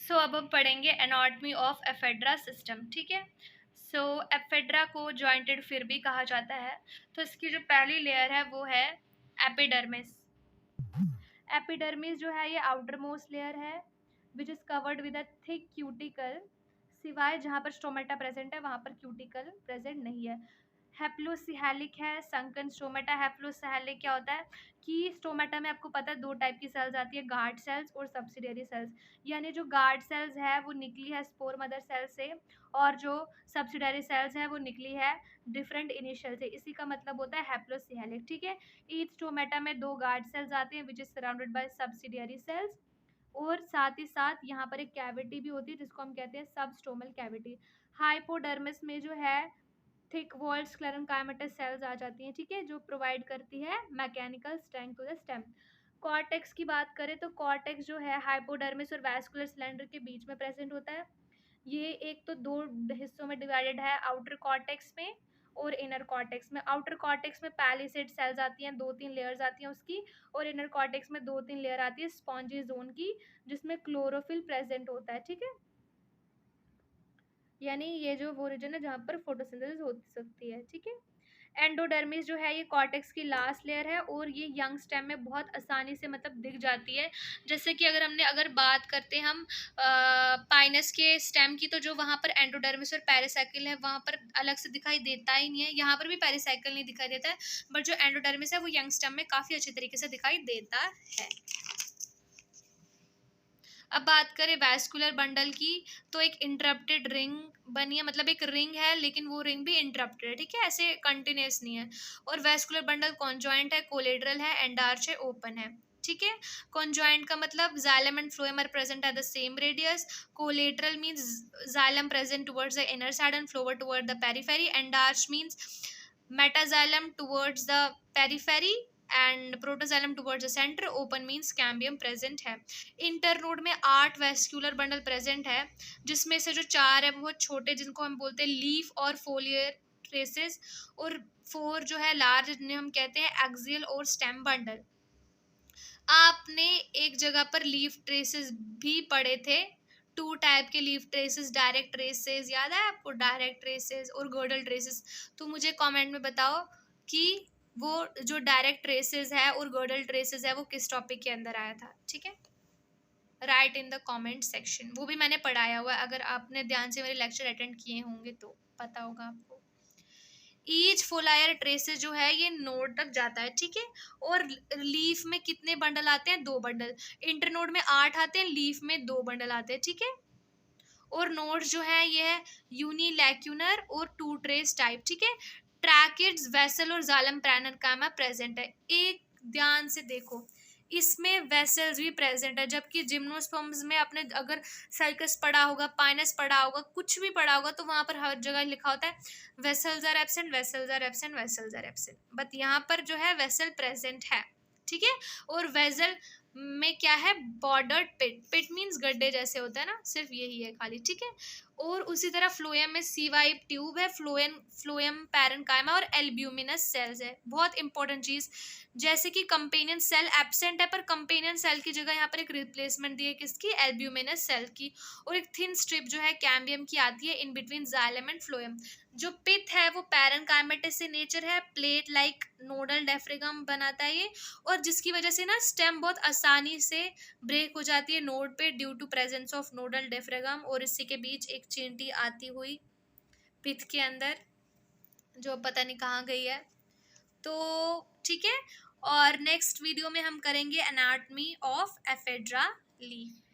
सो अब हम पढ़ेंगे एनाटॉमी ऑफ एफेड्रा सिस्टम। ठीक है। सो एफेड्रा को जॉइंटेड फिर भी कहा जाता है। तो इसकी जो पहली लेयर है वो है एपिडर्मिस। एपिडर्मिस जो है ये आउटर मोस्ट लेयर है which is covered with a thick cuticle, सिवाय जहाँ पर स्टोमेटा प्रेजेंट है वहाँ पर क्यूटिकल प्रेजेंट नहीं है। हैप्लोसिहेलिक है संकन स्टोमेटा। हैप्लोसिहेलिक क्या होता है कि स्टोमेटा में आपको पता है दो टाइप की सेल्स आती है, गार्ड सेल्स और सब्सिडियरी सेल्स। यानी जो गार्ड सेल्स है वो निकली है स्पोर मदर सेल से, और जो सब्सिडियरी सेल्स है वो निकली है डिफरेंट इनिशियल से। इसी का मतलब होता है हैप्लोसिहेलिक। ठीक है। ईच स्टोमेटा में दो गार्ड सेल्स आते हैं which is surrounded by subsidiary cells, और साथ ही साथ यहाँ पर एक कैविटी भी होती है जिसको हम कहते हैं सबस्टोमल कैविटी। हाइपोडर्मिस में जो है थिक वॉल्ड स्क्लेरेंकाइमेटस सेल्स आ जाती हैं, ठीक है, जो प्रोवाइड करती है mechanical strength to the stem. Cortex की बात करें तो कॉर्टेक्स जो है हाइपोडर्मिस और वैस्कुलर सिलेंडर के बीच में प्रेजेंट होता है। ये एक तो दो हिस्सों में डिवाइडेड है, आउटर कॉर्टेक्स में और इनर कॉर्टेक्स में। आउटर कॉर्टेक्स में पैलिसेड सेल्स आती हैं, 2-3 लेयर्स आती हैं उसकी, और इनर कॉर्टेक्स में 2-3 लेयर आती है स्पॉन्जी जोन की, जिसमें क्लोरोफिल प्रेजेंट होता है। ठीक है। यानी ये जो वो रीजन है जहाँ पर फोटोसिंथेसिस हो सकती है। ठीक है। एंडोडर्मिस जो है ये कॉर्टेक्स की लास्ट लेयर है, और ये यंग स्टेम में बहुत आसानी से मतलब दिख जाती है। जैसे कि अगर बात करते हैं हम पाइनस के स्टेम की, तो जो वहाँ पर एंडोडर्मिस और पेरिसाइकिल है वहाँ पर अलग से दिखाई देता ही नहीं है। यहाँ पर भी पेरिसाइकिल नहीं दिखाई देता है, बट जो एंडोडर्मिस है वो यंग स्टेम में काफ़ी अच्छे तरीके से दिखाई देता है। अब बात करें वैस्कुलर बंडल की, तो एक इंटरप्टेड रिंग बनी है, मतलब एक रिंग है लेकिन वो रिंग भी इंटरप्टेड है। ठीक है, ऐसे कंटिन्यूस नहीं है। और वैस्कुलर बंडल कॉन्जॉइंट है, कोलेटरल है, एंडार्च है, ओपन है। ठीक है। कॉन्जॉइंट का मतलब xylem and phloem are present at the same radius. Collateral means xylem present towards the inner side and phloem toward the periphery. Endarch means metaxylem towards the periphery and protoxylem towards the centre. Open means cambium present है। Internode में 8 vascular bundle present है, जिसमें से जो 4 है बहुत छोटे जिनको हम बोलते हैं लीफ और फोलियर ट्रेसेस, और 4 जो है लार्ज जिन्हें हम कहते हैं एक्सियल और स्टेम बंडल। आपने एक जगह पर लीफ ट्रेसेस भी पढ़े थे, 2 टाइप के लीफ ट्रेसेस, डायरेक्ट ट्रेसेस, याद है आपको, डायरेक्ट ट्रेसेस और गर्डल ट्रेसेस। तो मुझे कमेंट में बताओ कि वो जो डायरेक्ट ट्रेसेस है और गर्डल ट्रेसेस है वो किस टॉपिक के अंदर आया था। ठीक है, right in the comment section. वो भी मैंने पढ़ाया हुआ है, अगर आपने ध्यान से मेरे लेक्चर अटेंड किए होंगे तो पता होगा आपको। ईच फोलायर ट्रेसेस जो है ये नोड तक जाता है। ठीक है। और लीफ में कितने बंडल आते हैं? 2 बंडल। इंटरनोड में 8 आते हैं, लीफ में 2 बंडल आते हैं। ठीक है। और नोड्स जो है ये है यूनिलैक्यूनर और 2 ट्रेस टाइप। ठीक है। ट्रैकिड्स, वेसल और जालम प्राइनरकाइमा प्रेजेंट है। एक ध्यान से देखो, इसमें वेसल्स भी प्रेजेंट है, जबकि जिम्नोस्पर्म्स में आपने अगर साइकस पढ़ा होगा, पाइनस पढ़ा होगा, कुछ भी पढ़ा होगा, तो वहां पर हर जगह लिखा होता है vessels are absent, vessels are absent, vessels are absent. But यहाँ पर जो है वेसल प्रेजेंट है। ठीक है। और वेसल में क्या है? बॉर्डर्ड पिट। पिट मीन्स गड्ढे जैसे होता है ना, सिर्फ यही है खाली। ठीक है। और उसी तरह फ्लोएम में सी वाइप ट्यूब है, फ्लोएम पैरेन्काइमा और एल्ब्यूमिनस सेल्स है। बहुत इंपॉर्टेंट चीज, जैसे कि कंपेनियन सेल एब्सेंट है, पर कंपेनियन सेल की जगह यहाँ पर एक रिप्लेसमेंट दी है, किसकी? एल्ब्यूमिनस सेल की। और एक थिन स्ट्रिप जो है कैम्बियम की आती है in between xylem and phloem. जो पिथ है वो पैरेन्काइमेटिस से नेचर है, प्लेट लाइक नोडल डेफ्रिगम बनाता है ये, और जिसकी वजह से ना स्टेम बहुत आसानी से ब्रेक हो जाती है नोड पे due to presence of nodal डेफ्रिगम, और इसी के बीच एक चींटी आती हुई पिथ के अंदर, जो पता नहीं कहाँ गई है। तो ठीक है, और नेक्स्ट वीडियो में हम करेंगे एनाटॉमी ऑफ एफेड्रा लीफ।